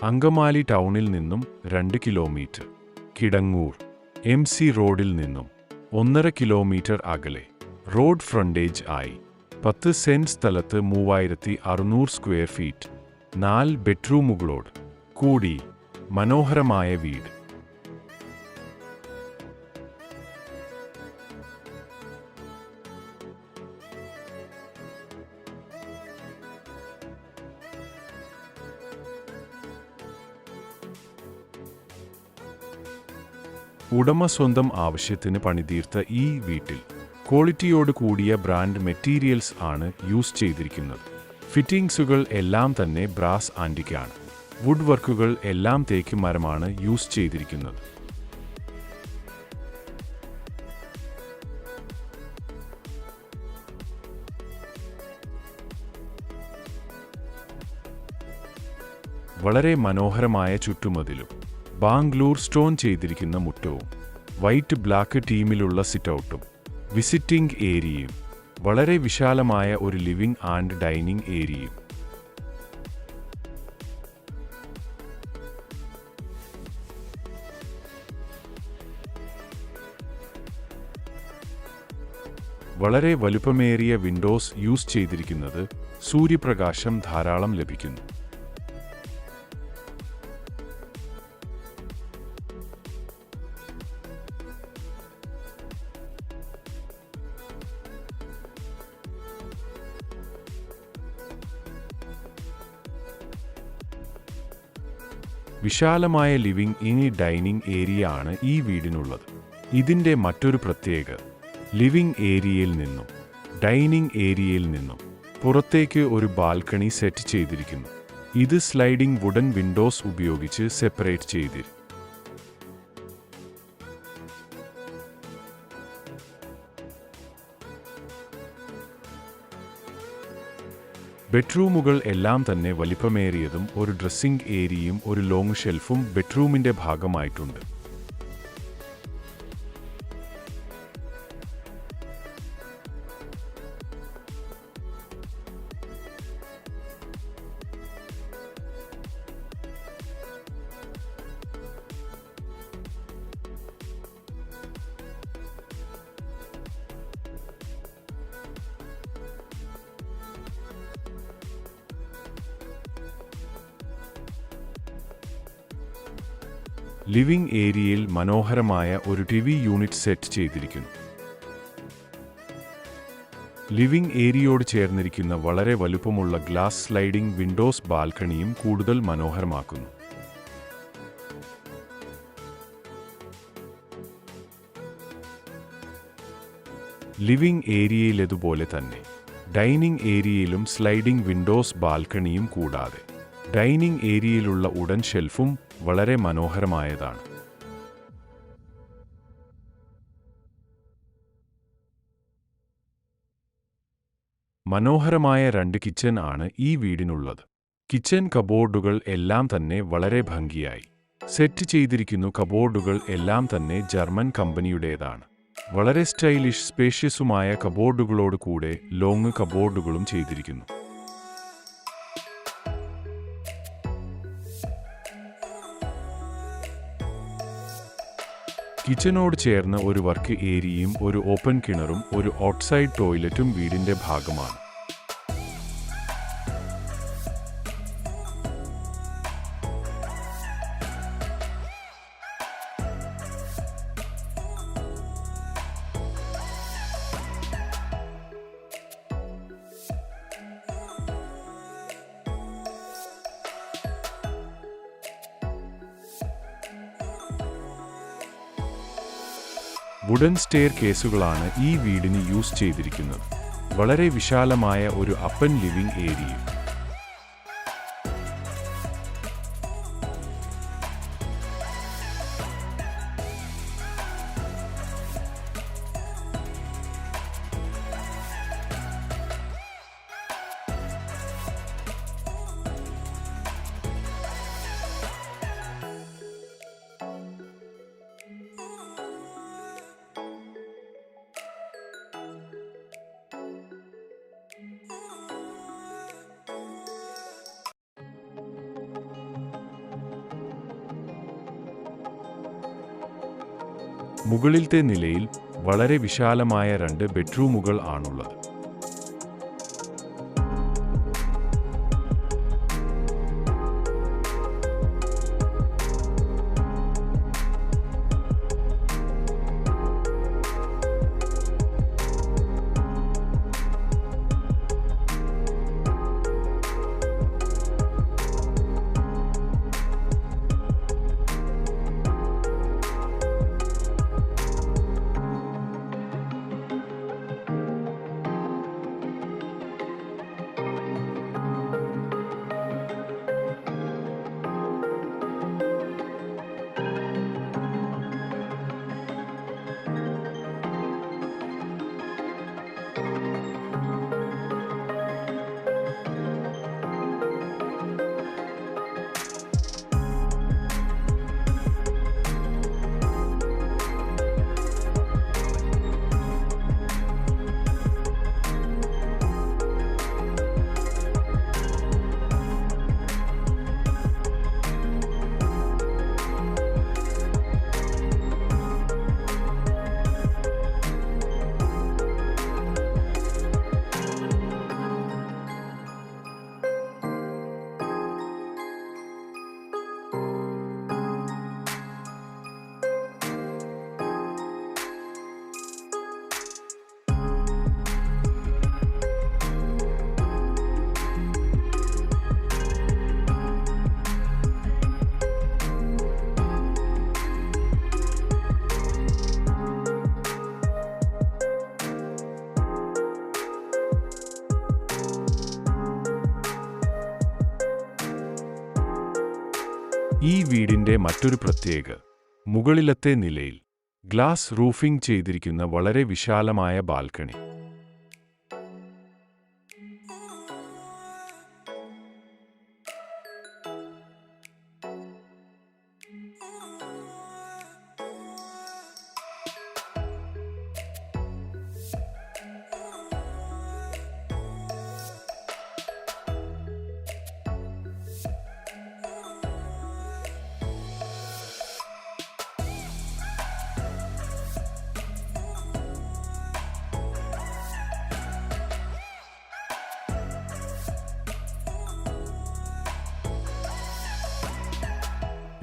അങ്കമാലി ടൗണിൽ നിന്നും 2 kilometre, Kidangoor MC റോഡിൽ നിന്നും 1.5 കിലോമീറ്റർ അകലെ, റോഡ് ഫ്രണ്ടേജ് ആയി 10 സെന്റ് സ്ഥലത്ത് 3600 സ്ക്വയർ ഫീറ്റ്, 4 ബെഡ്റൂമുകളോട് കൂടി മനോഹരമായ വീട്. ഉടമ സ്വന്തം ആവശ്യത്തിന് പണിതീർത്ത ഈ വീട്ടിൽ ക്വാളിറ്റിയോട് കൂടിയ ബ്രാൻഡ് മെറ്റീരിയൽസ് ആണ് യൂസ് ചെയ്തിരിക്കുന്നത്. ഫിറ്റിംഗ്സുകൾ എല്ലാം തന്നെ ബ്രാസ് ആൻറ്റിക്കാണ്. വുഡ് വർക്കുകൾ എല്ലാം തേക്ക് മരമാണ് യൂസ് ചെയ്തിരിക്കുന്നത്. വളരെ മനോഹരമായ ചുറ്റുമതിലും ബാംഗ്ലൂർ സ്റ്റോൺ ചെയ്തിരിക്കുന്ന മുറ്റവും വൈറ്റ് ബ്ലാക്ക് ടീമിലുള്ള സിറ്റൗട്ടും വിസിറ്റിംഗ് ഏരിയയും വളരെ വിശാലമായ ഒരു ലിവിംഗ് ആൻഡ് ഡൈനിങ് ഏരിയയും. വളരെ വലുപ്പമേറിയ വിൻഡോസ് യൂസ് ചെയ്തിരിക്കുന്നത് സൂര്യപ്രകാശം ധാരാളം ലഭിക്കുന്നു. വിശാലമായ ലിവിംഗ് ഇനി ഡൈനിങ് ഏരിയ ആണ് ഈ വീടിനുള്ളത്. ഇതിൻ്റെ മറ്റൊരു പ്രത്യേകത, ലിവിംഗ് ഏരിയയിൽ നിന്നും ഡൈനിങ് ഏരിയയിൽ നിന്നും പുറത്തേക്ക് ഒരു ബാൽക്കണി സെറ്റ് ചെയ്തിരിക്കുന്നു. ഇത് സ്ലൈഡിംഗ് വുഡൻ വിൻഡോസ് ഉപയോഗിച്ച് സെപ്പറേറ്റ് ചെയ്തിരിക്കുന്നു. ബെഡ്റൂമുകൾ എല്ലാം തന്നെ വലിപ്പമേറിയതും ഒരു ഡ്രസ്സിംഗ് ഏരിയയും ഒരു ലോങ് ഷെൽഫും ബെഡ്റൂമിന്റെ ഭാഗമായിട്ടുണ്ട്. ലിവിംഗ് ഏരിയയിൽ മനോഹരമായ ഒരു TV യൂണിറ്റ് സെറ്റ് ചെയ്തിരിക്കുന്നു. ലിവിംഗ് ഏരിയയോട് ചേർന്നിരിക്കുന്ന വളരെ വലുപ്പമുള്ള ഗ്ലാസ് സ്ലൈഡിംഗ് വിൻഡോസ് ബാൽക്കണിയും കൂടുതൽ മനോഹരമാക്കുന്നു. ലിവിംഗ് ഏരിയയിലേതുപോലെ തന്നെ ഡൈനിങ് ഏരിയയിലും സ്ലൈഡിംഗ് വിൻഡോസ് ബാൽക്കണിയും കൂടാതെ ഡൈനിങ് ഏരിയയിലുള്ള ഉടൻ ഷെൽഫും വളരെ മനോഹരമായതാണ്. മനോഹരമായ 2 കിച്ചൺ ആണ് ഈ വീടിനുള്ളത്. കിച്ചൺ കബോർഡുകൾ എല്ലാം തന്നെ വളരെ ഭംഗിയായി സെറ്റ് ചെയ്തിരിക്കുന്നു. കബോർഡുകൾ എല്ലാം തന്നെ ജർമ്മൻ കമ്പനിയുടേതാണ്. വളരെ സ്റ്റൈലിഷ് സ്പേഷ്യസുമായ കബോർഡുകളോട് കൂടെ ലോങ് കബോർഡുകളും ചെയ്തിരിക്കുന്നു. കിച്ചനോട് ചേർന്ന് ഒരു വർക്ക് ഏരിയയും ഒരു ഓപ്പൺ കിണറും ഒരു ഔട്ട്സൈഡ് ടോയ്ലറ്റും വീടിന്റെ ഭാഗമാണ്. വുഡൻ സ്റ്റെയർ കേസുകളാണ് ഈ വീടിന് യൂസ് ചെയ്തിരിക്കുന്നത്. വളരെ വിശാലമായ ഒരു അപ്പൻ ലിവിംഗ് ഏരിയ. മുകളിലത്തെ നിലയിൽ വളരെ വിശാലമായ 2 ബെഡ്റൂമുകൾ ആണുള്ളത്. ഈ വീടിന്റെ മറ്റൊരു പ്രത്യേകത മുകളിലത്തെ നിലയിൽ ഗ്ലാസ് റൂഫിംഗ് ചെയ്തിരിക്കുന്ന വളരെ വിശാലമായ ബാൽക്കണി.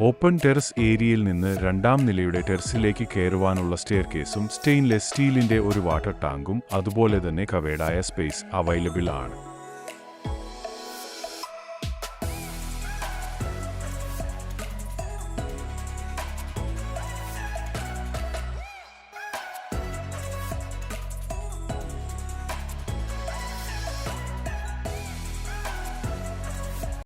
ഓപ്പൺ ടെറസ് ഏരിയയിൽ നിന്ന് 2ാം നിലയുടെ ടെറസിലേക്ക് കയറുവാനുള്ള സ്റ്റെയർകേസും സ്റ്റെയിൻലെസ് സ്റ്റീലിന്റെ ഒരു വാട്ടർ ടാങ്കും അതുപോലെ തന്നെ കവേർഡായ സ്പേസ് അവൈലബിൾ ആണ്.